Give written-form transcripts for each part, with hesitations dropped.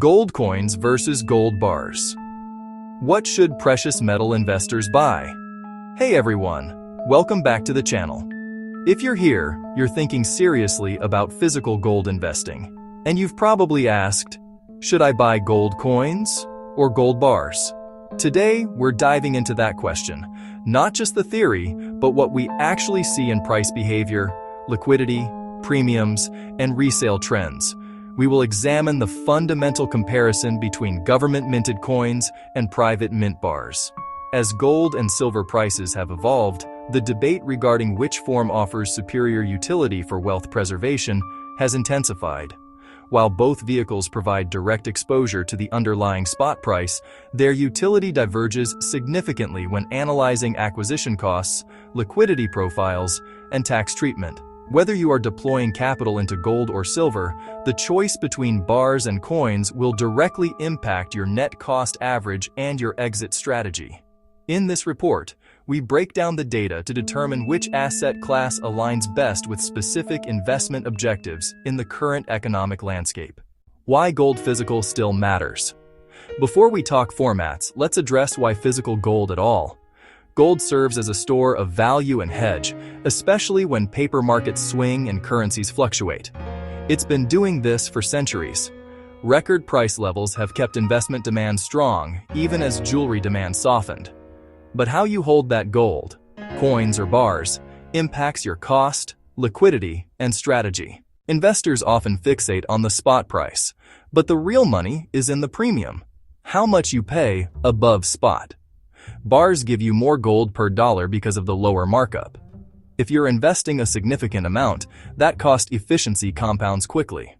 Gold coins versus gold bars. What should precious metal investors buy? Hey everyone, welcome back to the channel. If you're here, you're thinking seriously about physical gold investing. And you've probably asked, should I buy gold coins or gold bars? Today, we're diving into that question. Not just the theory, but what we actually see in price behavior, liquidity, premiums, and resale trends. We will examine the fundamental comparison between government-minted coins and private mint bars. As gold and silver prices have evolved, the debate regarding which form offers superior utility for wealth preservation has intensified. While both vehicles provide direct exposure to the underlying spot price, their utility diverges significantly when analyzing acquisition costs, liquidity profiles, and tax treatment. Whether you are deploying capital into gold or silver, the choice between bars and coins will directly impact your net cost average and your exit strategy. In this report, we break down the data to determine which asset class aligns best with specific investment objectives in the current economic landscape. Why gold physical still matters. Before we talk formats, let's address why physical gold at all. Gold serves as a store of value and hedge, especially when paper markets swing and currencies fluctuate. It's been doing this for centuries. Record price levels have kept investment demand strong, even as jewelry demand softened. But how you hold that gold, coins or bars, impacts your cost, liquidity, and strategy. Investors often fixate on the spot price, but the real money is in the premium, how much you pay above spot. Bars give you more gold per dollar because of the lower markup. If you're investing a significant amount, that cost efficiency compounds quickly.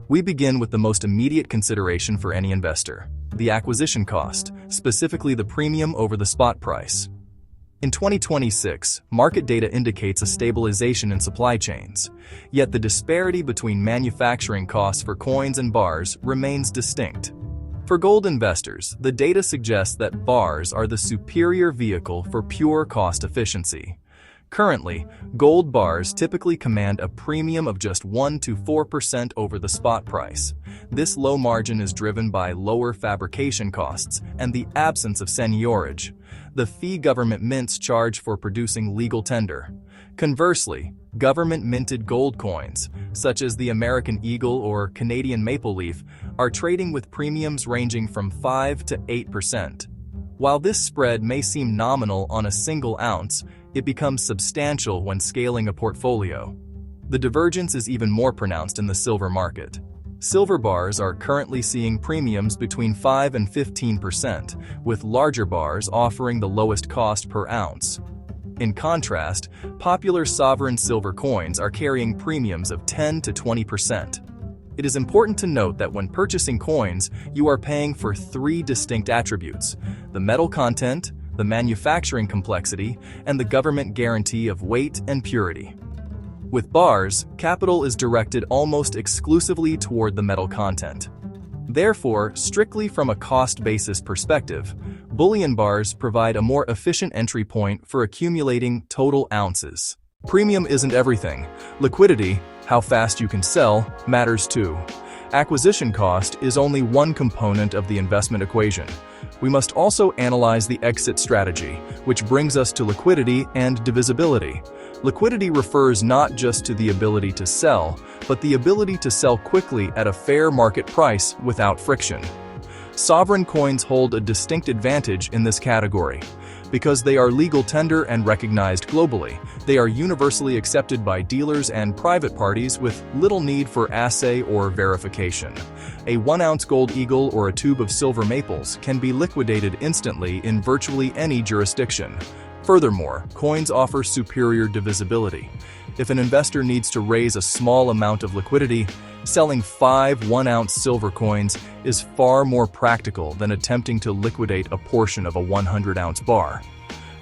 We begin with the most immediate consideration for any investor, the acquisition cost, specifically the premium over the spot price. In 2026, market data indicates a stabilization in supply chains, yet the disparity between manufacturing costs for coins and bars remains distinct. For gold investors, the data suggests that bars are the superior vehicle for pure cost efficiency. Currently, gold bars typically command a premium of just 1 to 4% over the spot price. This low margin is driven by lower fabrication costs and the absence of seigniorage, the fee government mints charge for producing legal tender. Conversely, government-minted gold coins, such as the American Eagle or Canadian Maple Leaf, are trading with premiums ranging from 5 to 8%. While this spread may seem nominal on a single ounce, it becomes substantial when scaling a portfolio. The divergence is even more pronounced in the silver market. Silver bars are currently seeing premiums between 5 and 15%, with larger bars offering the lowest cost per ounce. In contrast, popular sovereign silver coins are carrying premiums of 10 to 20%. It is important to note that when purchasing coins, you are paying for three distinct attributes: the metal content, the manufacturing complexity, and the government guarantee of weight and purity. With bars, capital is directed almost exclusively toward the metal content. Therefore, strictly from a cost basis perspective, bullion bars provide a more efficient entry point for accumulating total ounces. Premium isn't everything. Liquidity, how fast you can sell, matters too. Acquisition cost is only one component of the investment equation. We must also analyze the exit strategy, which brings us to liquidity and divisibility. Liquidity refers not just to the ability to sell, but the ability to sell quickly at a fair market price without friction. Sovereign coins hold a distinct advantage in this category. Because they are legal tender and recognized globally, they are universally accepted by dealers and private parties with little need for assay or verification. A 1-ounce gold eagle or a tube of silver maples can be liquidated instantly in virtually any jurisdiction. Furthermore, coins offer superior divisibility. If an investor needs to raise a small amount of liquidity, selling 5 1-ounce silver coins is far more practical than attempting to liquidate a portion of a 100-ounce bar.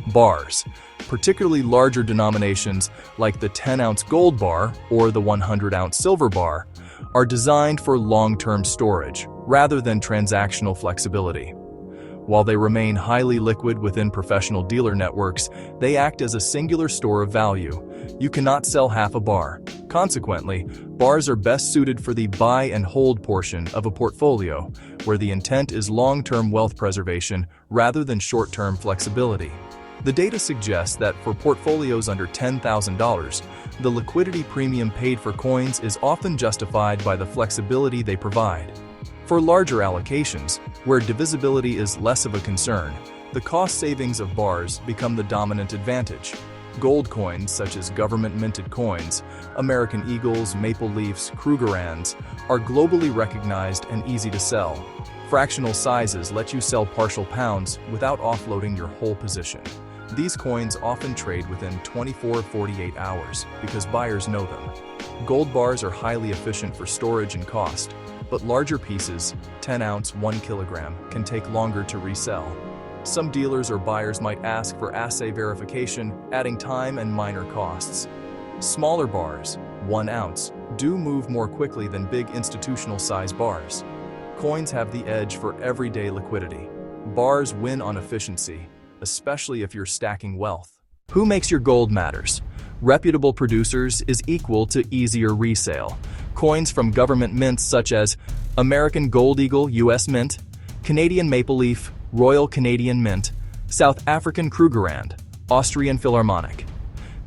Bars, particularly larger denominations like the 10-ounce gold bar or the 100-ounce silver bar, are designed for long-term storage rather than transactional flexibility. While they remain highly liquid within professional dealer networks, they act as a singular store of value. You cannot sell half a bar. Consequently, bars are best suited for the buy and hold portion of a portfolio, where the intent is long-term wealth preservation rather than short-term flexibility. The data suggests that for portfolios under $10,000, the liquidity premium paid for coins is often justified by the flexibility they provide. For larger allocations, where divisibility is less of a concern, the cost savings of bars become the dominant advantage. Gold coins such as government-minted coins, American Eagles, Maple Leafs, Krugerrands, are globally recognized and easy to sell. Fractional sizes let you sell partial pounds without offloading your whole position. These coins often trade within 24-48 hours because buyers know them. Gold bars are highly efficient for storage and cost, but larger pieces, 10 ounce, 1 kilogram, can take longer to resell. Some dealers or buyers might ask for assay verification, adding time and minor costs. Smaller bars, 1 ounce, do move more quickly than big institutional size bars. Coins have the edge for everyday liquidity. Bars win on efficiency, especially if you're stacking wealth. Who makes your gold matters. Reputable producers is equal to easier resale. Coins from government mints such as American Gold Eagle US Mint, Canadian Maple Leaf, Royal Canadian Mint, South African Krugerrand, Austrian Philharmonic.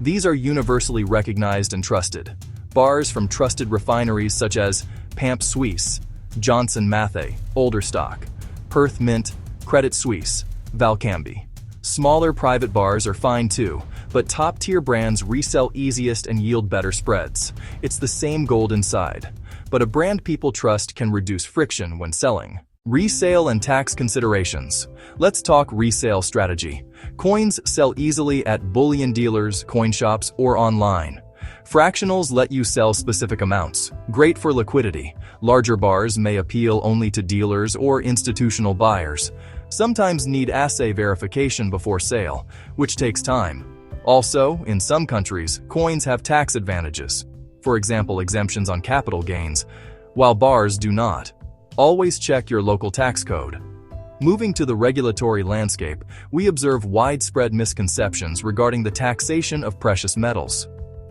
These are universally recognized and trusted. Bars from trusted refineries such as Pamp Suisse, Johnson Matthey, Older Stock, Perth Mint, Credit Suisse, Valcambi. Smaller private bars are fine too, but top-tier brands resell easiest and yield better spreads. It's the same gold inside, but a brand people trust can reduce friction when selling. Resale and tax considerations. Let's talk resale strategy. Coins sell easily at bullion dealers, coin shops, or online. Fractionals let you sell specific amounts, great for liquidity. Larger bars may appeal only to dealers or institutional buyers. Sometimes need assay verification before sale, which takes time. Also, in some countries, coins have tax advantages. For example, exemptions on capital gains, while bars do not. Always check your local tax code. Moving to the regulatory landscape, we observe widespread misconceptions regarding the taxation of precious metals.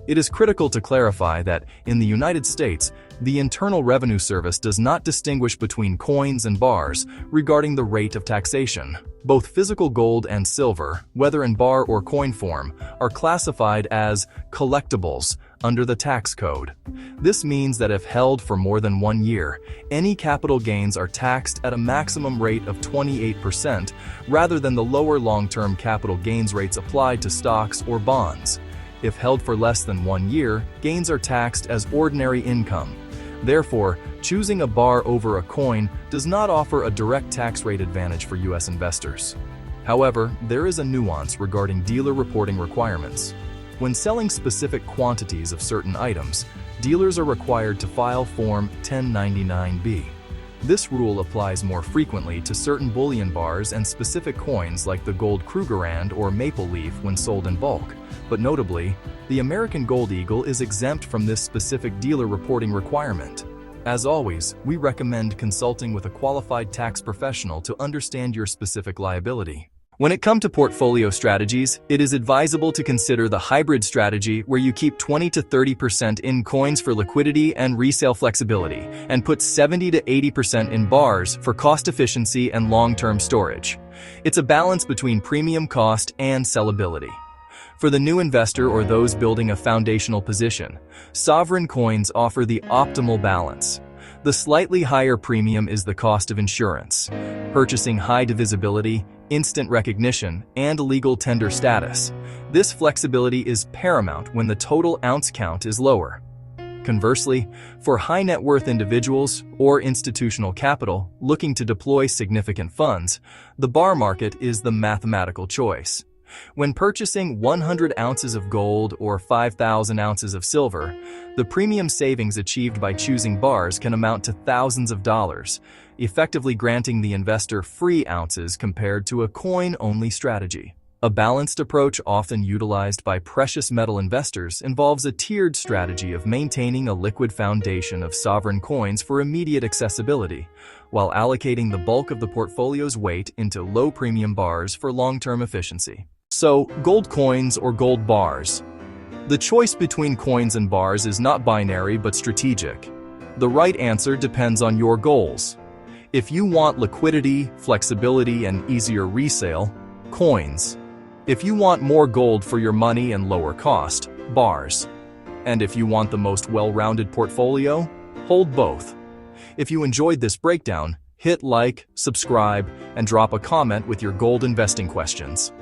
It is critical to clarify that, in the United States, the Internal Revenue Service does not distinguish between coins and bars regarding the rate of taxation. Both physical gold and silver, whether in bar or coin form, are classified as collectibles under the tax code. This means that if held for more than 1 year, any capital gains are taxed at a maximum rate of 28% rather than the lower long-term capital gains rates applied to stocks or bonds. If held for less than 1 year, gains are taxed as ordinary income. Therefore, choosing a bar over a coin does not offer a direct tax rate advantage for U.S. investors. However, there is a nuance regarding dealer reporting requirements. When selling specific quantities of certain items, dealers are required to file Form 1099-B. This rule applies more frequently to certain bullion bars and specific coins like the gold Krugerrand or Maple Leaf when sold in bulk. But notably, the American Gold Eagle is exempt from this specific dealer reporting requirement. As always, we recommend consulting with a qualified tax professional to understand your specific liability. When it comes to portfolio strategies, it is advisable to consider the hybrid strategy where you keep 20 to 30% in coins for liquidity and resale flexibility, and put 70 to 80% in bars for cost efficiency and long-term storage. It's a balance between premium cost and sellability. For the new investor or those building a foundational position, sovereign coins offer the optimal balance. The slightly higher premium is the cost of insurance. Purchasing high divisibility, instant recognition, and legal tender status. This flexibility is paramount when the total ounce count is lower. Conversely, for high net worth individuals or institutional capital looking to deploy significant funds, the bar market is the mathematical choice. When purchasing 100 ounces of gold or 5,000 ounces of silver, the premium savings achieved by choosing bars can amount to thousands of dollars, effectively granting the investor free ounces compared to a coin-only strategy. A balanced approach often utilized by precious metal investors involves a tiered strategy of maintaining a liquid foundation of sovereign coins for immediate accessibility, while allocating the bulk of the portfolio's weight into low-premium bars for long-term efficiency. So, gold coins or gold bars? The choice between coins and bars is not binary but strategic. The right answer depends on your goals. If you want liquidity, flexibility, and easier resale, coins. If you want more gold for your money and lower cost, bars. And if you want the most well-rounded portfolio, hold both. If you enjoyed this breakdown, hit like, subscribe, and drop a comment with your gold investing questions.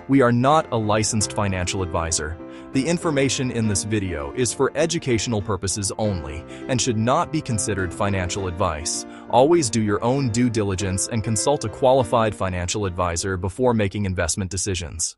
We are not a licensed financial advisor. The information in this video is for educational purposes only and should not be considered financial advice. Always do your own due diligence and consult a qualified financial advisor before making investment decisions.